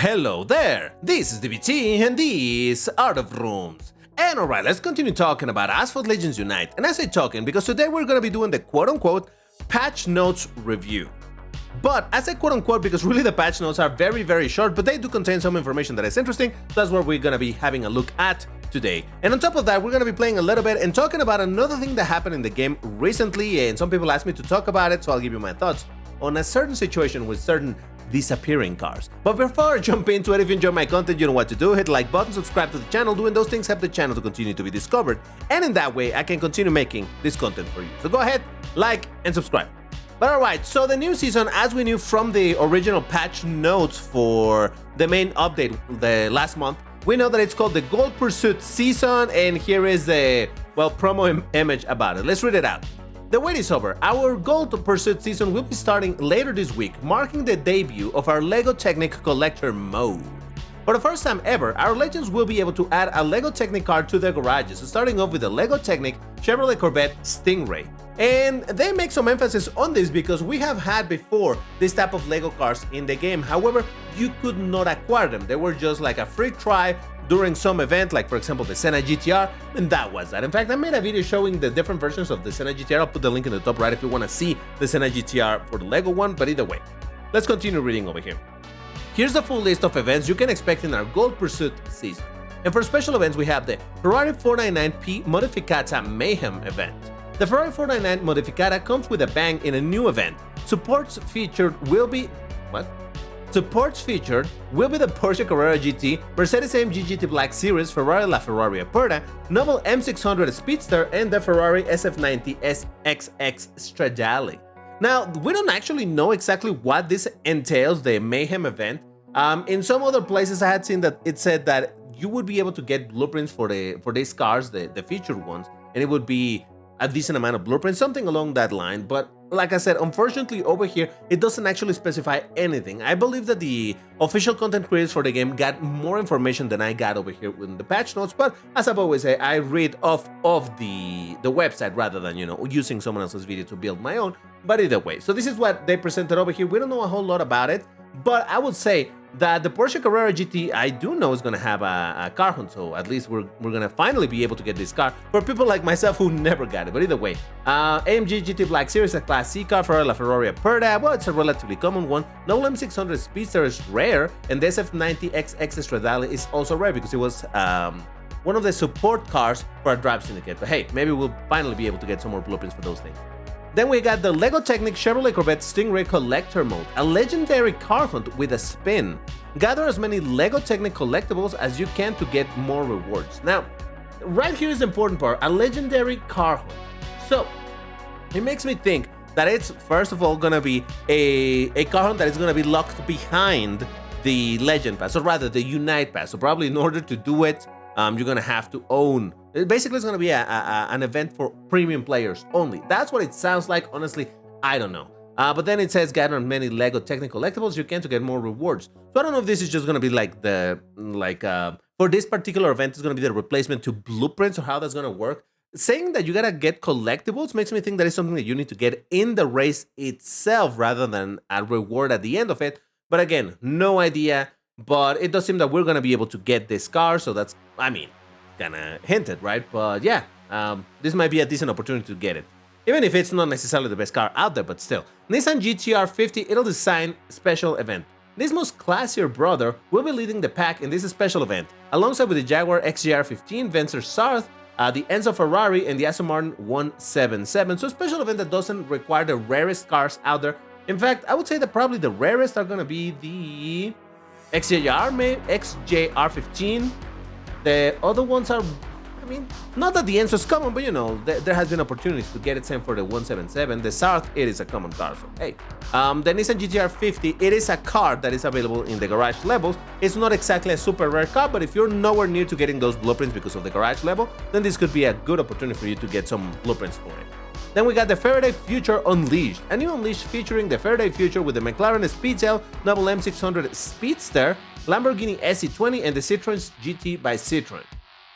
Hello there, this is DBT and this Art of Rooms. And alright, let's continue talking about Asphalt Legends Unite. And I say talking because today we're gonna be doing the quote-unquote patch notes review. But I say quote-unquote because really the patch notes are very short, but they do contain some information that is interesting. That's what we're gonna be having a look at today. And on top of that, we're gonna be playing a little bit and talking about another thing that happened in the game recently, and some people asked me to talk about it, so I'll give you my thoughts on a certain situation with certain disappearing cars. But before I jump into it, if you enjoy my content, you know what to do. Hit the like button, subscribe to the channel. Doing those things help the channel to continue to be discovered, and in that way I can continue making this content for you. So go ahead, like and subscribe. But alright, so the new season, as we knew from the original patch notes for the main update the last month, we know that it's called the Gold Pursuit season, and here is the, well, promo image about it. Let's read it out. The wait is over. Our Gold Pursuit season will be starting later this week, marking the debut of our LEGO Technic Collector mode. For the first time ever, our Legends will be able to add a LEGO Technic car to their garages, starting off with the LEGO Technic Chevrolet Corvette Stingray. And they make some emphasis on this because we have had before this type of LEGO cars in the game. However, you could not acquire them. They were just like a free try during some event, like for example the Senna GTR, and that was that. In fact, I made a video showing the different versions of the Senna GTR. I'll put the link in the top right if you want to see the Senna GTR for the LEGO one, but either way, let's continue reading over here. Here's the full list of events you can expect in our Gold Pursuit season. And for special events, we have the Ferrari 499P Modificata Mayhem event. The Ferrari 499 Modificata comes with a bang in a new event. Supports featured will be the Porsche Carrera GT, Mercedes-AMG GT Black Series, Ferrari LaFerrari Aperta, Noble M600 Speedster, and the Ferrari SF90 SXX Stradale. Now, we don't actually know exactly what this entails, the Mayhem event. In some other places I had seen that it said that you would be able to get blueprints for these cars, the featured ones, and it would be a decent amount of blueprints, something along that line. But like I said, unfortunately over here, it doesn't actually specify anything. I believe that the official content creators for the game got more information than I got over here in the patch notes, but as I've always said, I read off of the website rather than, using someone else's video to build my own. But either way, so this is what they presented over here. We don't know a whole lot about it, but I would say that the Porsche Carrera GT, I do know is going to have a car hunt, so at least we're going to finally be able to get this car for people like myself who never got it. But either way, AMG GT Black Series, a Class C car, Ferrari LaFerrari Aperta, well, it's a relatively common one. Noble M600 Speedster is rare, and the SF90 XX Stradale is also rare because it was one of the support cars for a Drive Syndicate. But hey, maybe we'll finally be able to get some more blueprints for those things. Then we got the LEGO Technic Chevrolet Corvette Stingray Collector Mode, a legendary car hunt with a spin. Gather as many LEGO Technic collectibles as you can to get more rewards. Now, right here is the important part, a legendary car hunt. So, it makes me think that it's, first of all, gonna be a car hunt that is gonna be locked behind the Legend Pass, or rather the Unite Pass. So probably in order to do it, you're gonna have to own. Basically, it's gonna be an event for premium players only. That's what it sounds like. Honestly, I don't know. But then it says gather many LEGO Technic collectibles you can to get more rewards. So I don't know if this is just gonna be like for this particular event, it's gonna be the replacement to blueprints, or how that's gonna work. Saying that you gotta get collectibles makes me think that it's something that you need to get in the race itself rather than a reward at the end of it. But again, no idea. But it does seem that we're gonna be able to get this car, so that's, I mean, kinda hinted, right? But yeah, this might be a decent opportunity to get it. Even if it's not necessarily the best car out there, but still. Nissan GTR 50 It'll Design Special Event. This most classier brother will be leading the pack in this special event, alongside with the Jaguar XJR 15, Vencer Sarth, the Enzo Ferrari, and the Aston Martin 177. So a special event that doesn't require the rarest cars out there. In fact, I would say that probably the rarest are gonna be the XJR 15. The other ones are, I mean, not that the answer is common, but there has been opportunities to get it same for the 177. The Sarth, it is a common car, so hey. The Nissan GTR 50, it is a car that is available in the garage levels. It's not exactly a super rare car, but if you're nowhere near to getting those blueprints because of the garage level, then this could be a good opportunity for you to get some blueprints for it. Then we got the Faraday Future Unleashed, a new Unleashed featuring the Faraday Future with the McLaren Speedtail, Noble M600 Speedster, Lamborghini SE20, and the Citroën GT by Citroën.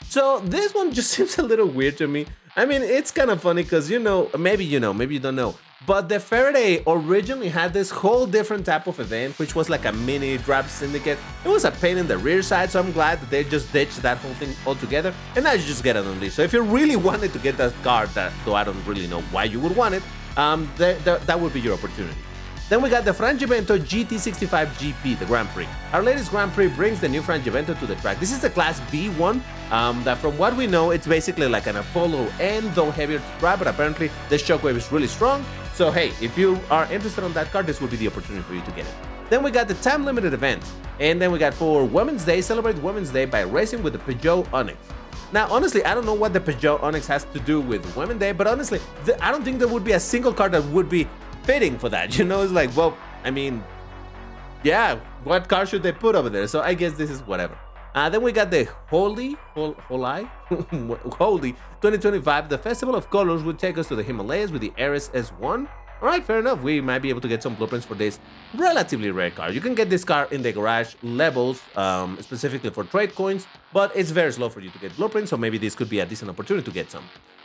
So this one just seems a little weird to me. I mean, it's kind of funny because maybe you don't know, But the Faraday originally had this whole different type of event, which was like a mini draft syndicate. It was a pain in the rear side, so I'm glad that they just ditched that whole thing altogether, and now you just get it on this. So if you really wanted to get that card, though I don't really know why you would want it, that would be your opportunity. Then we got the Frangivento GT65 GP, the Grand Prix. Our latest Grand Prix brings the new Frangivento to the track. This is the Class B one, that from what we know, it's basically like an Apollo N, though heavier to drive, but apparently the shockwave is really strong. So hey, if you are interested on that card, this would be the opportunity for you to get it. Then we got the time-limited event, and then we got for Women's Day, celebrate Women's Day by racing with the Peugeot Onyx. Now, honestly, I don't know what the Peugeot Onyx has to do with Women's Day, but honestly, I don't think there would be a single card that would be fitting for that. You know, it's like, well, I mean, yeah, what car should they put over there? So I guess this is whatever. Then we got the Holy 2025, the Festival of Colors would take us to the Himalayas with the Ares S1. Alright, fair enough, we might be able to get some blueprints for this relatively rare car. You can get this car in the garage levels, specifically for trade coins, but it's very slow for you to get blueprints, so maybe this could be a decent opportunity to get some.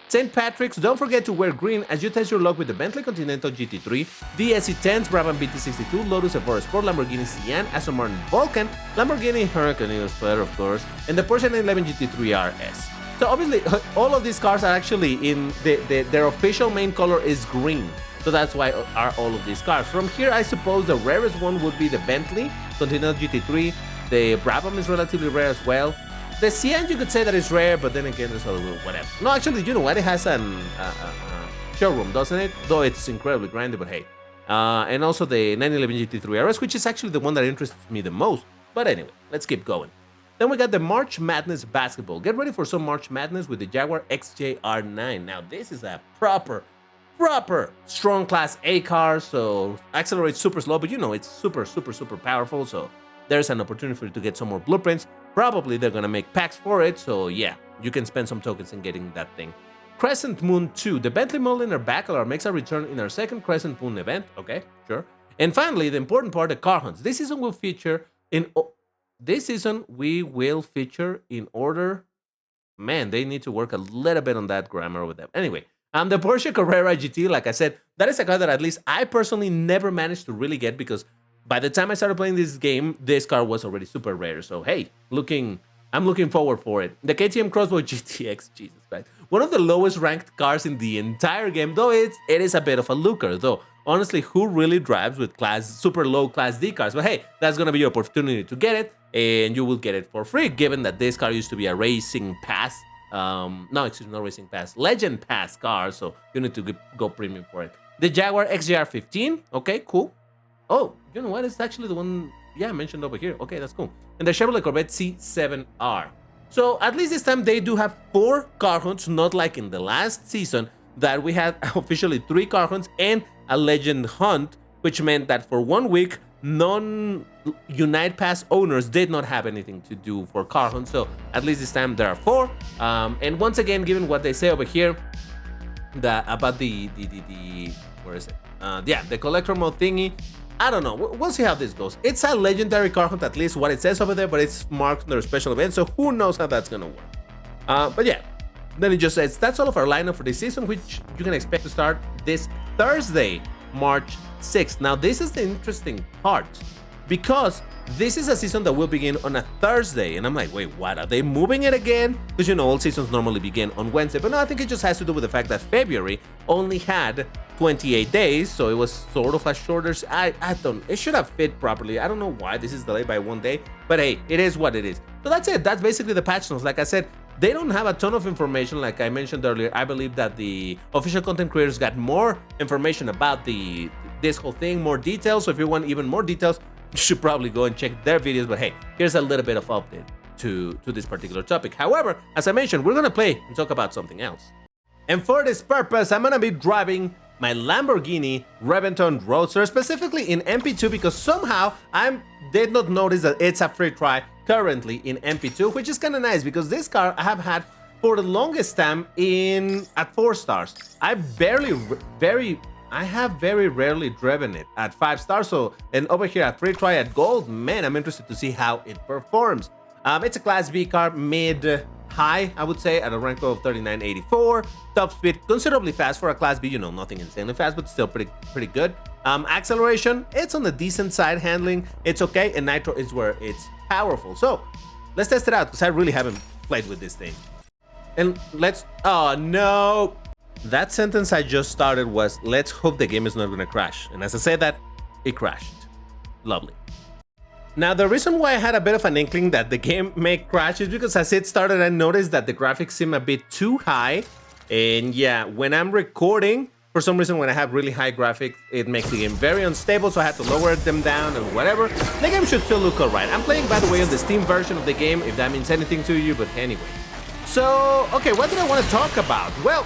St. Patrick's, don't forget to wear green as you test your luck with the Bentley Continental GT3, the SE10s, Brabham BT62, Lotus Evora Sport, Lamborghini Sian, Aston Martin Vulcan, Lamborghini Huracan Eagle Splitter, of course, and the Porsche 911 GT3 RS. So obviously, all of these cars are actually in their official main color is green. So that's why are all of these cars. From here, I suppose the rarest one would be the Bentley Continental GT3. The Brabham is relatively rare as well. The Sian, you could say that it's rare, but then again, there's a little whatever. No, actually, you know what? It has an showroom, doesn't it? Though it's incredibly grindy, but hey. And also the 911 GT3 RS, which is actually the one that interests me the most. But anyway, let's keep going. Then we got the March Madness basketball. Get ready for some March Madness with the Jaguar XJR9. Now, this is a proper strong Class A car, so accelerates super slow, but you know, it's super powerful, so there's an opportunity for you to get some more blueprints. Probably they're gonna make packs for it, so yeah, you can spend some tokens in getting that thing. Crescent Moon 2. The Bentley Mulliner Bacalar makes a return in our second Crescent Moon event. Okay, sure. And finally, the important part, the car hunts. This season we will feature in order. Man, they need to work a little bit on that grammar with them. Anyway, the Porsche Carrera GT, like I said, that is a car that at least I personally never managed to really get because by the time I started playing this game, this car was already super rare. So hey, I'm looking forward for it. The KTM Crossbow GTX, Jesus Christ. One of the lowest ranked cars in the entire game, though it is a bit of a looker, though. Honestly, who really drives with super low Class D cars? But hey, that's gonna be your opportunity to get it, and you will get it for free, given that this car used to be a racing pass. No, excuse me, not racing pass, Legend Pass car, so you need to go premium for it. The Jaguar XJR15, okay, cool. Oh, you know what? It's actually the one, yeah, mentioned over here. Okay, that's cool. And the Chevrolet Corvette C7R. So at least this time they do have 4 car hunts, not like in the last season that we had officially 3 car hunts and a legend hunt, which meant that for 1 week, non-Unite Pass owners did not have anything to do for car hunts. So at least this time there are 4. And once again, given what they say over here, about the where is it? Yeah, the collector mode thingy. I don't know. We'll see how this goes. It's a legendary car hunt, at least what it says over there, but it's marked under a special event, so who knows how that's gonna work. But yeah, then it just says that's all of our lineup for this season, which you can expect to start this Thursday, March 6th. Now, this is the interesting part because this is a season that will begin on a Thursday, and I'm like, wait, what? Are they moving it again? Because you know, all seasons normally begin on Wednesday, but no, I think it just has to do with the fact that February only had 28 days, so it was sort of a shorter. It should have fit properly. I don't know why this is delayed by 1 day, but hey, it is what it is. So that's it. That's basically the patch notes. Like I said, they don't have a ton of information. Like I mentioned earlier, I believe that the official content creators got more information about this whole thing, more details. So if you want even more details, you should probably go and check their videos. But hey, here's a little bit of update to this particular topic. However, as I mentioned, we're gonna play and talk about something else. And for this purpose, I'm gonna be driving my Lamborghini Reventon Roadster, specifically in MP2, because somehow I did not notice that it's a free try currently in MP2, which is kind of nice because this car I have had for the longest time at 4 stars. I have very rarely driven it at 5 stars. So, and over here at free try at gold, man, I'm interested to see how it performs. It's a Class B car, mid high, I would say, at a rank of 3984. Top speed, considerably fast for a Class B, you know, nothing insanely fast, but still pretty good. Acceleration, it's on the decent side. Handling, it's okay, and Nitro is where it's powerful. So let's test it out, because I really haven't played with this thing. And oh no! That sentence I just started was, let's hope the game is not gonna crash. And as I said that, it crashed. Lovely. Now, the reason why I had a bit of an inkling that the game may crash is because as it started, I noticed that the graphics seem a bit too high. And yeah, when I'm recording, for some reason, when I have really high graphics, it makes the game very unstable, so I had to lower them down and whatever. The game should still look alright. I'm playing, by the way, on the Steam version of the game, if that means anything to you, but anyway. So, okay, what did I want to talk about? Well,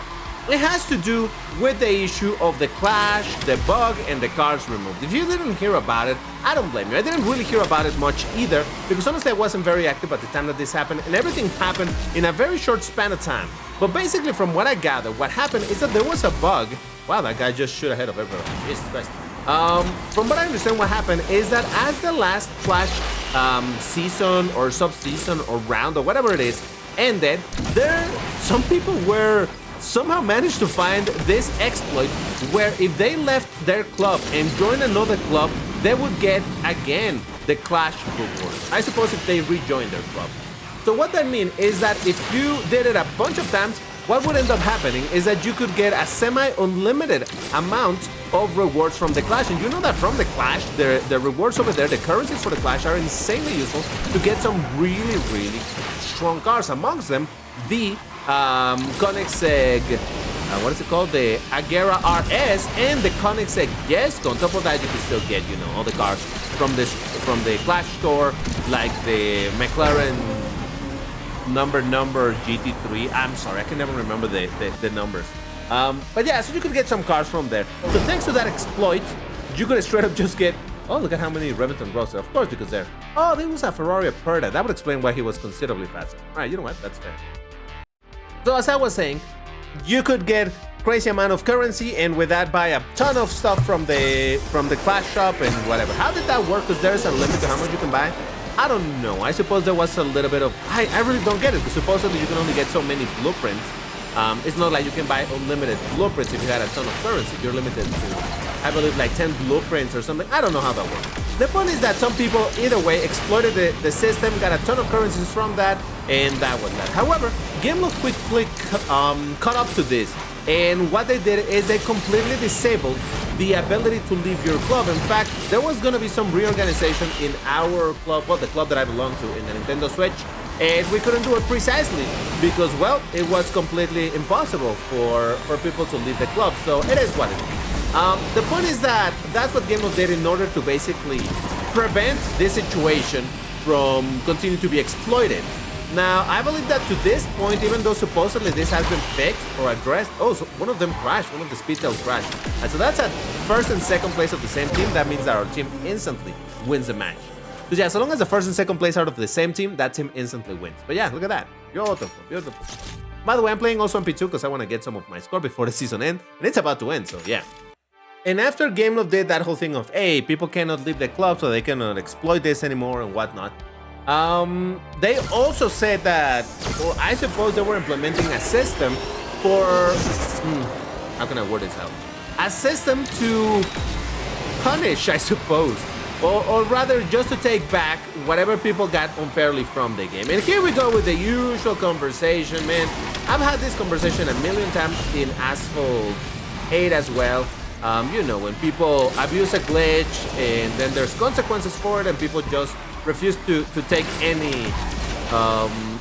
it has to do with the issue of the clash, the bug, and the cars removed. If you didn't hear about it, I don't blame you. I didn't really hear about it much either, because honestly I wasn't very active at the time that this happened, and everything happened in a very short span of time. But basically, from what I gathered, what happened is that there was a bug. Wow, that guy just shoot ahead of everyone. Jesus Christ. From what I understand, what happened is that as the last Clash season or sub-season or round or whatever it is ended, some people were somehow managed to find this exploit where if they left their club and joined another club, they would get again the Clash reward. I suppose if they rejoined their club. So what that means is that if you did it a bunch of times, what would end up happening is that you could get a semi-unlimited amount of rewards from the Clash. And you know that from the Clash, the rewards over there, the currencies for the Clash are insanely useful to get some really, really strong cars. Amongst them, the Koenigsegg, what is it called? The Agera RS and the Koenigsegg Jesko. On top of that, you can still get, you know, all the cars from the Clash store, like the McLaren number GT3. I'm sorry, I can never remember the numbers. But yeah, so you could get some cars from there. So thanks to that exploit, you could straight up just get, oh, look at how many Remington Grosser. Of course, because there. Oh, there was a Ferrari Aperta. That would explain why he was considerably faster. All right, you know what? That's fair. So as I was saying, you could get crazy amount of currency and with that buy a ton of stuff from the Clash shop and whatever. How did that work? Because there's a limit to how much you can buy. I don't know. I suppose there was a little bit of... I really don't get it, because supposedly you can only get so many blueprints. It's not like you can buy unlimited blueprints if you had a ton of currency. You're limited to, I believe, like 10 blueprints or something. I don't know how that works. The point is that some people, either way, exploited the system, got a ton of currencies from that, and that was that. However, Gameloft quickly caught up to this, and what they did is they completely disabled the ability to leave your club. In fact, there was going to be some reorganization in our club, well, the club that I belong to in the Nintendo Switch, and we couldn't do it precisely because, well, it was completely impossible for people to leave the club, so it is what it is. The point is that that's what Gameloft did in order to basically prevent this situation from continuing to be exploited. Now, I believe that to this point, even though supposedly this has been fixed or addressed, oh, so one of them crashed, one of the Speedtails crashed. And so that's at first and second place of the same team. That means that our team instantly wins the match. So yeah, so long as the first and second place are of the same team, that team instantly wins. But yeah, look at that. Beautiful, beautiful. By the way, I'm playing also on P2 because I want to get some of my score before the season ends. And it's about to end, so yeah. And after Gameloft did that whole thing of, hey, people cannot leave the club, so they cannot exploit this anymore and whatnot, they also said that, or I suppose they were implementing a system for, how can I word this out? A system to punish, I suppose, or rather just to take back whatever people got unfairly from the game. And here we go with the usual conversation, man. I've had this conversation a million times in Asphalt 8 as well. You know, when people abuse a glitch and then there's consequences for it and people just refuse to take any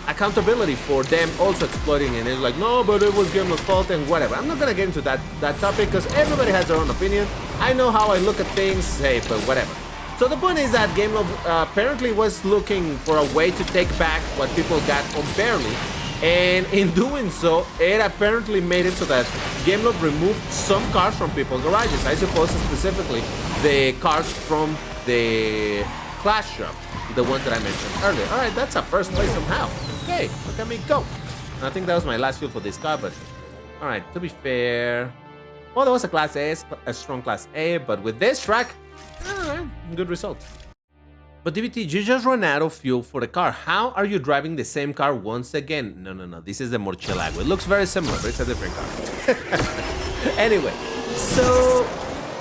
accountability for them also exploiting, and it's like, no, but it was Gameloft's fault and whatever. I'm not gonna get into that topic because everybody has their own opinion. I know how I look at things, hey, but whatever. So the point is that Gameloft apparently was looking for a way to take back what people got unfairly, and in doing so, it apparently made it so that Gameloft removed some cars from people's garages. I suppose specifically the cars from the Clash shop, the ones that I mentioned earlier. All right, that's a first place somehow. Okay, look at me go. I think that was my last fuel for this car, but all right, to be fair, well, there was a Class A, a strong Class A, but with this track, good result. But DBT, you just ran out of fuel for the car. How are you driving the same car once again? No. This is the Murcielago. It looks very similar, but it's a different car. Anyway, so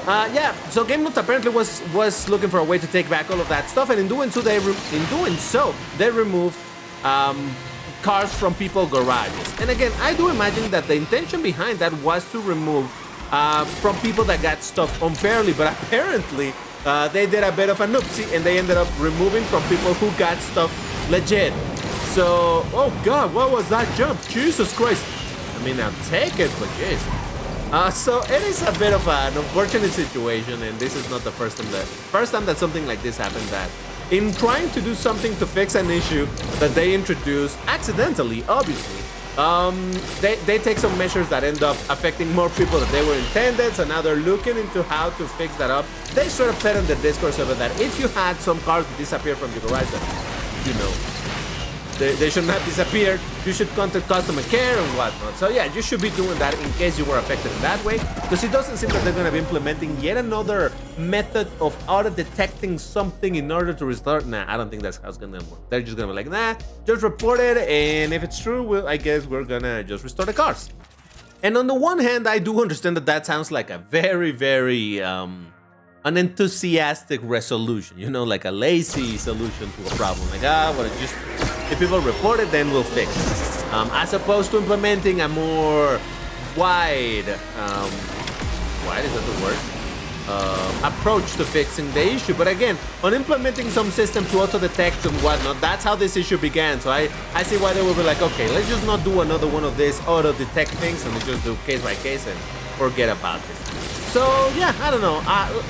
yeah. So Game Note apparently was looking for a way to take back all of that stuff, and in doing so, they removed cars from people's garages. And again, I do imagine that the intention behind that was to remove from people that got stuff unfairly, but apparently they did a bit of an oopsie and they ended up removing from people who got stuff legit. So, oh god, what was that jump? Jesus Christ. I mean, I'll take it, but jeez. So it is a bit of an unfortunate situation, and this is not the first time that something like this happened, that in trying to do something to fix an issue that they introduced accidentally, obviously, they take some measures that end up affecting more people than they were intended, so now they're looking into how to fix that up. They sort of said on the Discord server that if you had some cars that disappear from your garage, that, you know, they should not have disappeared, you should contact customer care and whatnot. So yeah, you should be doing that in case you were affected in that way, because it doesn't seem that they're going to be implementing yet another method of auto-detecting something in order to restart. Nah, I don't think that's how it's going to work. They're just going to be like, nah, just report it, and if it's true, I guess we're going to just restore the cars. And on the one hand, I do understand that sounds like a very, very unenthusiastic resolution, you know, like a lazy solution to a problem. Like, well, just if people report it, then we'll fix it. As opposed to implementing a more wide is that the word? Approach to fixing the issue. But again, on implementing some system to auto-detect and whatnot, that's how this issue began. So I see why they will be like, okay, let's just not do another one of these auto-detect things, and let's just do case by case and forget about this. So yeah, I don't know.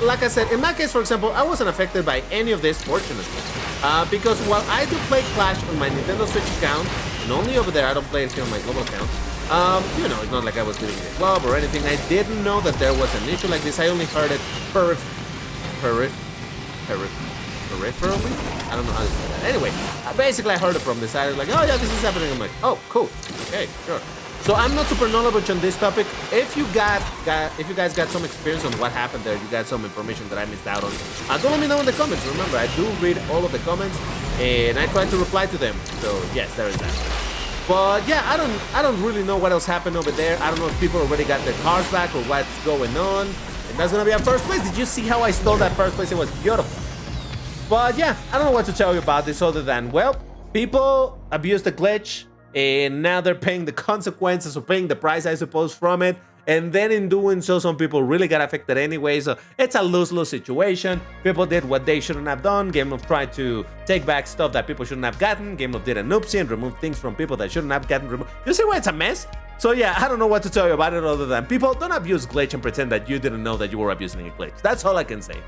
Like I said, in my case, for example, I wasn't affected by any of this, fortunately. Because while I do play Clash on my Nintendo Switch account, and only over there, I don't play it here on my global account, you know, it's not like I was doing it club or anything. I didn't know that there was an issue like this. I only heard it peripherally? I don't know how to say that. Anyway, basically I heard it from the side. I was like, oh yeah, this is happening. I'm like, oh, cool. Okay, sure. So I'm not super knowledgeable on this topic. If you guys got some experience on what happened there, you got some information that I missed out on, do let me know in the comments. Remember, I do read all of the comments and I try to reply to them. So yes, there is that. But yeah, I don't really know what else happened over there. I don't know if people already got their cars back or what's going on. And that's gonna be our first place. Did you see how I stole that first place? It was beautiful. But yeah, I don't know what to tell you about this other than, well, people abused the glitch, and now they're paying the consequences or paying the price, I suppose, from it. And then in doing so, some people really got affected anyway. So it's a lose-lose situation. People did what they shouldn't have done. Game Loop tried to take back stuff that people shouldn't have gotten. Game Loop did an oopsie and removed things from people that shouldn't have gotten removed. You see why it's a mess? So yeah, I don't know what to tell you about it other than people don't abuse glitch and pretend that you didn't know that you were abusing a glitch. That's all I can say.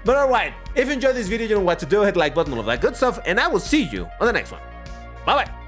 But alright, if you enjoyed this video, you know what to do. Hit the like button, all of that good stuff. And I will see you on the next one. Bye-bye.